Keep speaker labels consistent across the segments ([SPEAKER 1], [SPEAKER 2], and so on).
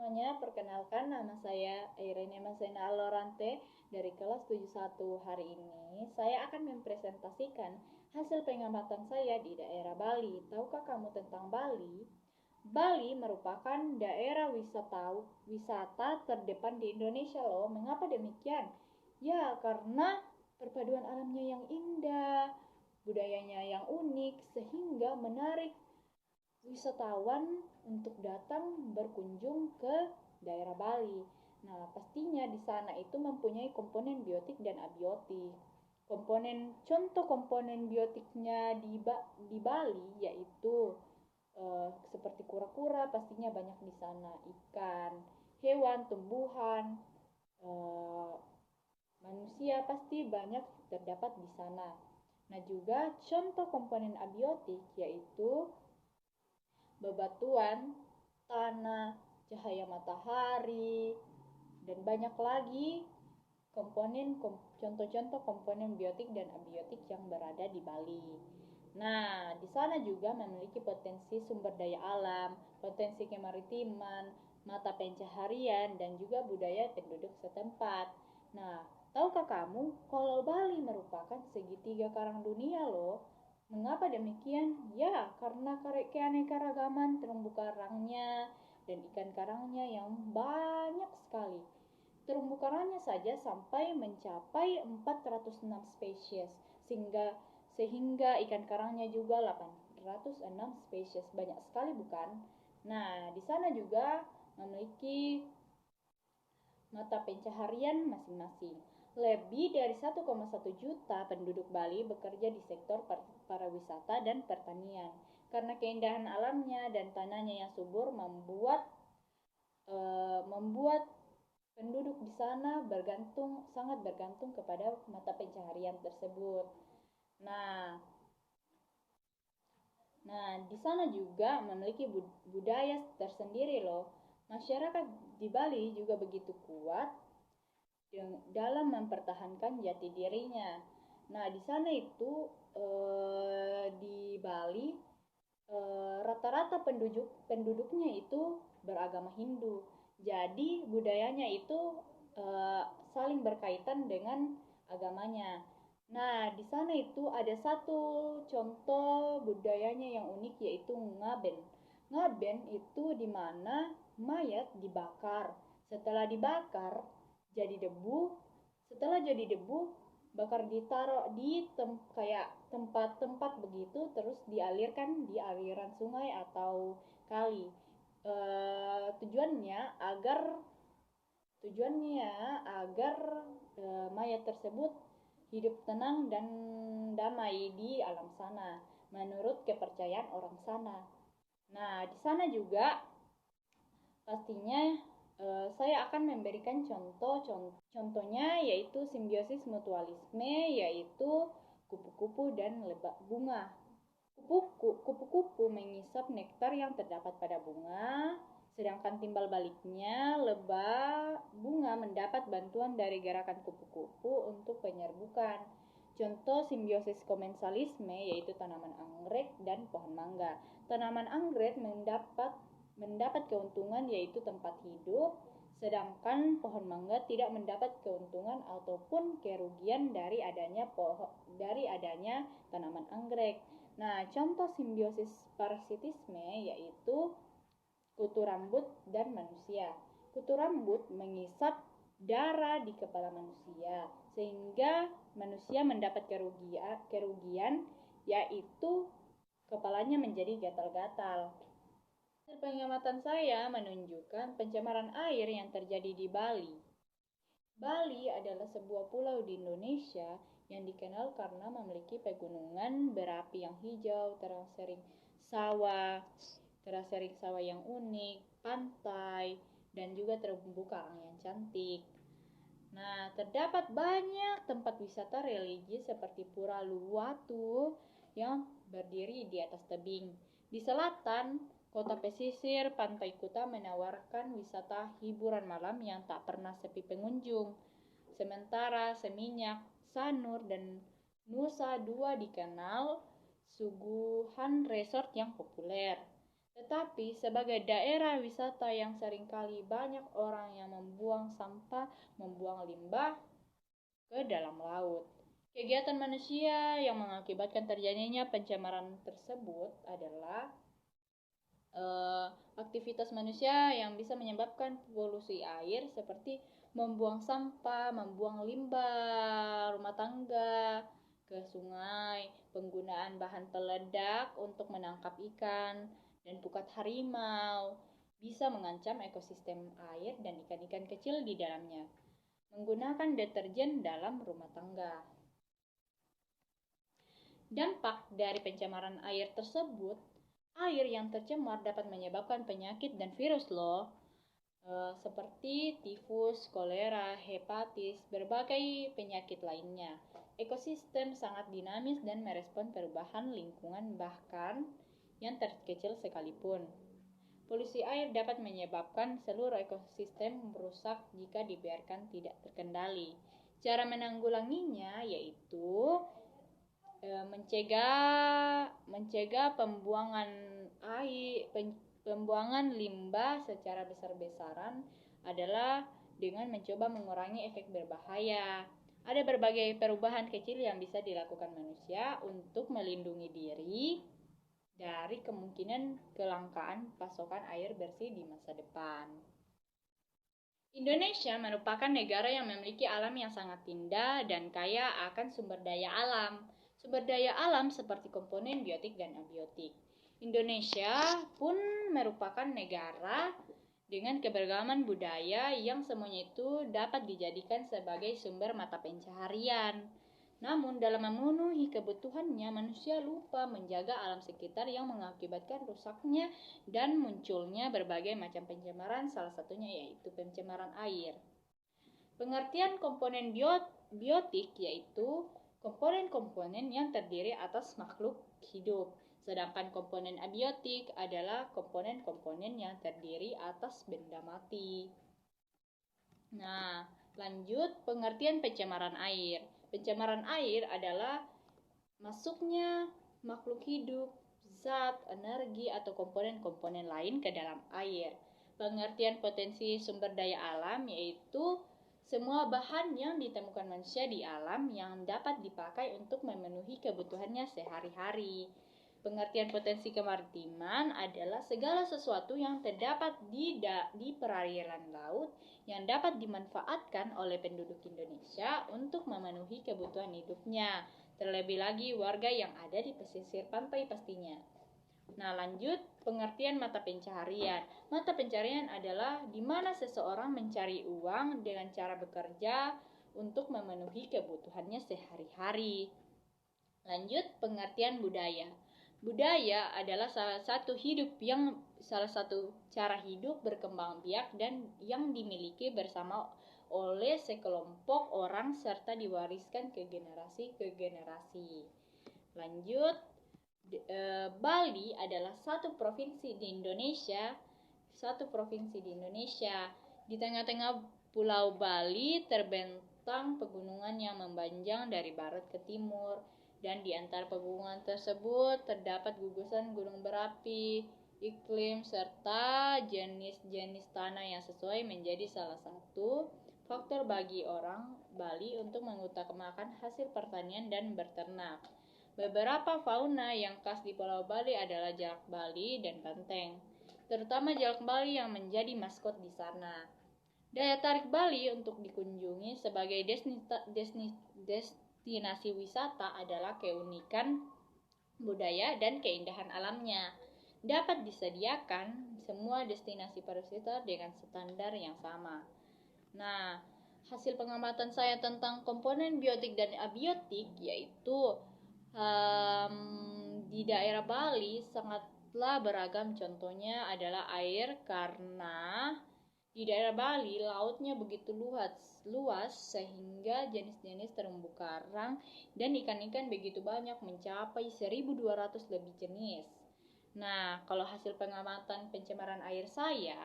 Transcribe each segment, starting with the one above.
[SPEAKER 1] semuanya, perkenalkan nama saya Irene Masena Alorante dari kelas 71. Hari ini saya akan mempresentasikan hasil pengamatan saya di daerah Bali. Tahukah kamu tentang Bali? Bali merupakan daerah wisata terdepan di Indonesia loh. Mengapa demikian? Ya, karena perpaduan alamnya yang indah, budayanya yang unik, sehingga menarik wisatawan untuk datang berkunjung ke daerah Bali. Nah, pastinya di sana itu mempunyai komponen biotik dan abiotik. Contoh komponen biotiknya di Bali yaitu seperti kura-kura pastinya banyak di sana, ikan, hewan, tumbuhan, eh, manusia pasti banyak terdapat di sana. Nah, juga contoh komponen abiotik yaitu bebatuan, tanah, cahaya matahari, dan banyak lagi contoh-contoh komponen biotik dan abiotik yang berada di Bali. Nah, di sana juga memiliki potensi sumber daya alam, potensi kemaritiman, mata pencaharian, dan juga budaya penduduk setempat. Nah, tahukah kamu kalau Bali merupakan segitiga karang dunia loh? Mengapa demikian? Ya, karena keanekaragaman terumbu karangnya dan ikan karangnya yang banyak sekali. Terumbu karangnya saja sampai mencapai 406 spesies, sehingga ikan karangnya juga 806 spesies. Banyak sekali bukan? Nah, di sana juga memiliki mata pencaharian masing-masing. Lebih dari 1,1 juta penduduk Bali bekerja di sektor pariwisata dan pertanian. Karena keindahan alamnya dan tanahnya yang subur membuat penduduk di sana sangat bergantung kepada mata pencaharian tersebut. Nah, di sana juga memiliki budaya tersendiri loh. Masyarakat di Bali juga begitu kuat dalam mempertahankan jati dirinya. Nah, di sana itu di Bali rata-rata penduduknya itu beragama Hindu. Jadi budayanya itu saling berkaitan dengan agamanya. Nah, di sana itu ada satu contoh budayanya yang unik yaitu ngaben. Ngaben itu di mana mayat dibakar. Setelah dibakar jadi debu, setelah jadi debu bakar ditaruh di kayak tempat-tempat begitu terus dialirkan di aliran sungai atau kali. Tujuannya agar mayat tersebut hidup tenang dan damai di alam sana menurut kepercayaan orang sana. Nah, di sana juga pastinya saya akan memberikan contohnya yaitu simbiosis mutualisme, yaitu kupu-kupu dan lebah bunga. Kupu-kupu mengisap nektar yang terdapat pada bunga, sedangkan timbal baliknya lebah bunga mendapat bantuan dari gerakan kupu-kupu untuk penyerbukan. Contoh simbiosis komensalisme yaitu tanaman anggrek dan pohon mangga. Tanaman anggrek mendapat keuntungan yaitu tempat hidup, sedangkan pohon mangga tidak mendapat keuntungan ataupun kerugian dari adanya tanaman anggrek. Nah, contoh simbiosis parasitisme yaitu kutu rambut dan manusia. Kutu rambut mengisap darah di kepala manusia sehingga manusia mendapat kerugian yaitu kepalanya menjadi gatal-gatal. Hasil pengamatan saya menunjukkan pencemaran air yang terjadi di Bali. Bali adalah sebuah pulau di Indonesia yang dikenal karena memiliki pegunungan berapi yang hijau, terasering sawah yang unik, pantai, dan juga terumbu karang yang cantik. Nah, terdapat banyak tempat wisata religi seperti Pura Uluwatu yang berdiri di atas tebing. Di selatan, kota pesisir Pantai Kuta menawarkan wisata hiburan malam yang tak pernah sepi pengunjung. Sementara Seminyak, Sanur, dan Nusa Dua dikenal suguhan resort yang populer. Tetapi sebagai daerah wisata yang seringkali banyak orang yang membuang sampah, membuang limbah ke dalam laut. Kegiatan manusia yang mengakibatkan terjadinya pencemaran tersebut adalah aktivitas manusia yang bisa menyebabkan polusi air seperti membuang sampah, membuang limbah rumah tangga ke sungai, penggunaan bahan peledak untuk menangkap ikan, dan pukat harimau bisa mengancam ekosistem air dan ikan-ikan kecil di dalamnya. Menggunakan deterjen dalam rumah tangga. Dampak dari pencemaran air tersebut, air yang tercemar dapat menyebabkan penyakit dan virus loh, seperti tifus, kolera, hepatis, berbagai penyakit lainnya. Ekosistem sangat dinamis dan merespon perubahan lingkungan bahkan yang terkecil sekalipun. Polusi air dapat menyebabkan seluruh ekosistem merusak jika dibiarkan tidak terkendali. Cara menanggulanginya yaitu mencegah pembuangan limbah secara besar-besaran adalah dengan mencoba mengurangi efek berbahaya. Ada berbagai perubahan kecil yang bisa dilakukan manusia untuk melindungi diri dari kemungkinan kelangkaan pasokan air bersih di masa depan. Indonesia merupakan negara yang memiliki alam yang sangat indah dan kaya akan sumber daya alam. Sumber daya alam seperti komponen biotik dan abiotik. Indonesia pun merupakan negara dengan keberagaman budaya yang semuanya itu dapat dijadikan sebagai sumber mata pencaharian. Namun dalam memenuhi kebutuhannya, manusia lupa menjaga alam sekitar yang mengakibatkan rusaknya dan munculnya berbagai macam pencemaran, salah satunya yaitu pencemaran air. Pengertian komponen biotik yaitu komponen-komponen yang terdiri atas makhluk hidup, sedangkan komponen abiotik adalah komponen-komponen yang terdiri atas benda mati. Nah, lanjut pengertian pencemaran air. Pencemaran air adalah masuknya makhluk hidup, zat, energi, atau komponen-komponen lain ke dalam air. Pengertian potensi sumber daya alam yaitu semua bahan yang ditemukan manusia di alam yang dapat dipakai untuk memenuhi kebutuhannya sehari-hari. Pengertian potensi kemaritiman adalah segala sesuatu yang terdapat di perairan laut yang dapat dimanfaatkan oleh penduduk Indonesia untuk memenuhi kebutuhan hidupnya, terlebih lagi warga yang ada di pesisir pantai pastinya. Nah, lanjut pengertian mata pencaharian. Mata pencaharian adalah di mana seseorang mencari uang dengan cara bekerja untuk memenuhi kebutuhannya sehari-hari. Lanjut pengertian budaya. Budaya adalah salah satu cara hidup berkembang biak dan yang dimiliki bersama oleh sekelompok orang serta diwariskan ke generasi. Lanjut, Bali adalah satu provinsi di Indonesia. Di tengah-tengah Pulau Bali terbentang pegunungan yang memanjang dari barat ke timur. Dan di antara pegunungan tersebut terdapat gugusan gunung berapi, iklim, serta jenis-jenis tanah yang sesuai menjadi salah satu faktor bagi orang Bali untuk mengutamakan hasil pertanian dan berternak. Beberapa fauna yang khas di Pulau Bali adalah jalak Bali dan banteng, terutama jalak Bali yang menjadi maskot di sana. Daya tarik Bali untuk dikunjungi sebagai destinasi wisata adalah keunikan budaya dan keindahan alamnya. Dapat disediakan semua destinasi pariwisata dengan standar yang sama. Nah, hasil pengamatan saya tentang komponen biotik dan abiotik yaitu di daerah Bali sangatlah beragam. Contohnya adalah air, karena di daerah Bali lautnya begitu luas sehingga jenis-jenis terumbu karang dan ikan-ikan begitu banyak, mencapai 1.200 lebih jenis. Nah, kalau hasil pengamatan pencemaran air saya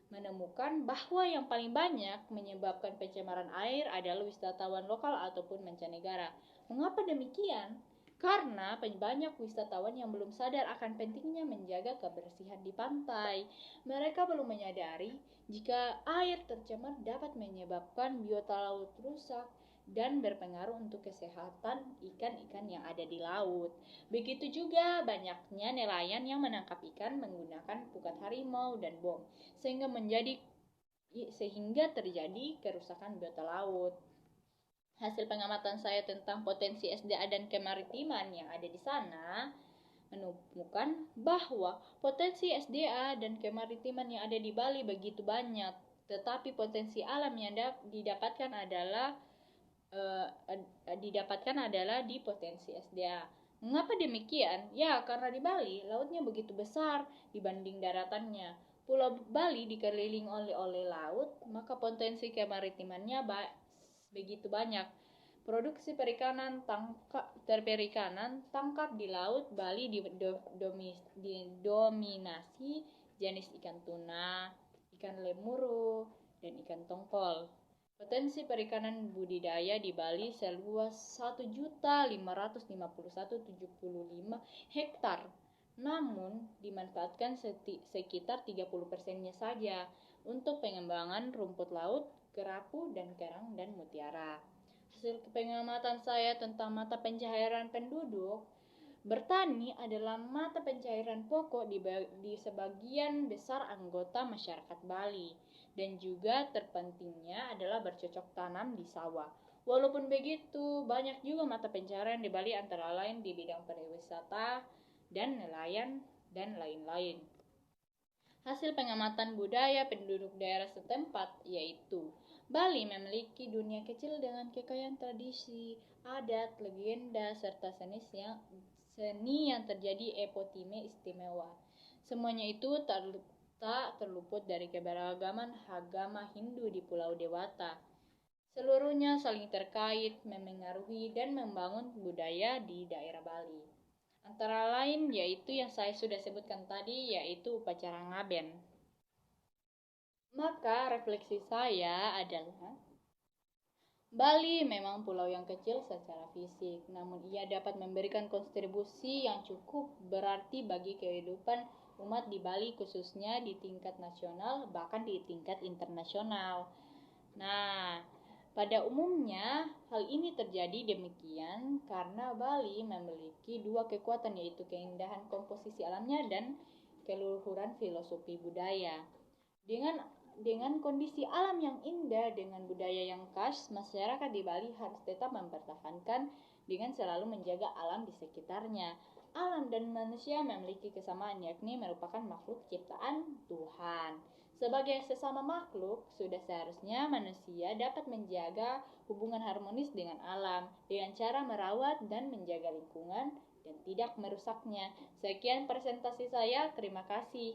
[SPEAKER 1] menemukan bahwa yang paling banyak menyebabkan pencemaran air adalah wisatawan lokal ataupun mancanegara. Mengapa demikian? Karena banyak wisatawan yang belum sadar akan pentingnya menjaga kebersihan di pantai. Mereka belum menyadari jika air tercemar dapat menyebabkan biota laut rusak dan berpengaruh untuk kesehatan ikan-ikan yang ada di laut. Begitu juga banyaknya nelayan yang menangkap ikan menggunakan pukat harimau dan bom, sehingga terjadi kerusakan biota laut. Hasil pengamatan saya tentang potensi SDA dan kemaritiman yang ada di sana menemukan bahwa potensi SDA dan kemaritiman yang ada di Bali begitu banyak, tetapi potensi alam yang didapatkan adalah di potensi SDA. Mengapa demikian? Ya, karena di Bali lautnya begitu besar dibanding daratannya. Pulau Bali dikelilingi oleh laut, maka potensi kemaritimannya begitu banyak. Produksi perikanan tangkap di laut Bali didominasi jenis ikan tuna, ikan lemuru, dan ikan tongkol. Potensi perikanan budidaya di Bali seluas 1.551.075 hektar, namun dimanfaatkan sekitar 30%-nya saja untuk pengembangan rumput laut, kerapu, dan kerang dan mutiara. Hasil pengamatan saya tentang mata pencaharian penduduk, bertani adalah mata pencaharian pokok di sebagian besar anggota masyarakat Bali, dan juga terpentingnya adalah bercocok tanam di sawah. Walaupun begitu, banyak juga mata pencaharian di Bali antara lain di bidang pariwisata dan nelayan dan lain-lain. Hasil pengamatan budaya penduduk daerah setempat yaitu Bali memiliki dunia kecil dengan kekayaan tradisi, adat, legenda, serta seni yang terjadi epotime istimewa. Semuanya itu tak terluput dari keberagaman agama Hindu di Pulau Dewata. Seluruhnya saling terkait, memengaruhi, dan membangun budaya di daerah Bali. Antara lain yaitu yang saya sudah sebutkan tadi, yaitu upacara ngaben. Maka refleksi saya adalah Bali memang pulau yang kecil secara fisik, namun ia dapat memberikan kontribusi yang cukup berarti bagi kehidupan umat di Bali, khususnya di tingkat nasional bahkan di tingkat internasional. Nah, pada umumnya hal ini terjadi demikian karena Bali memiliki dua kekuatan, yaitu keindahan komposisi alamnya dan keluhuran filosofi budaya. Dengan kondisi alam yang indah dengan budaya yang khas, masyarakat di Bali harus tetap mempertahankan dengan selalu menjaga alam di sekitarnya. Alam dan manusia memiliki kesamaan, yakni merupakan makhluk ciptaan Tuhan. Sebagai sesama makhluk, sudah seharusnya manusia dapat menjaga hubungan harmonis dengan alam dengan cara merawat dan menjaga lingkungan dan tidak merusaknya. Sekian presentasi saya, terima kasih.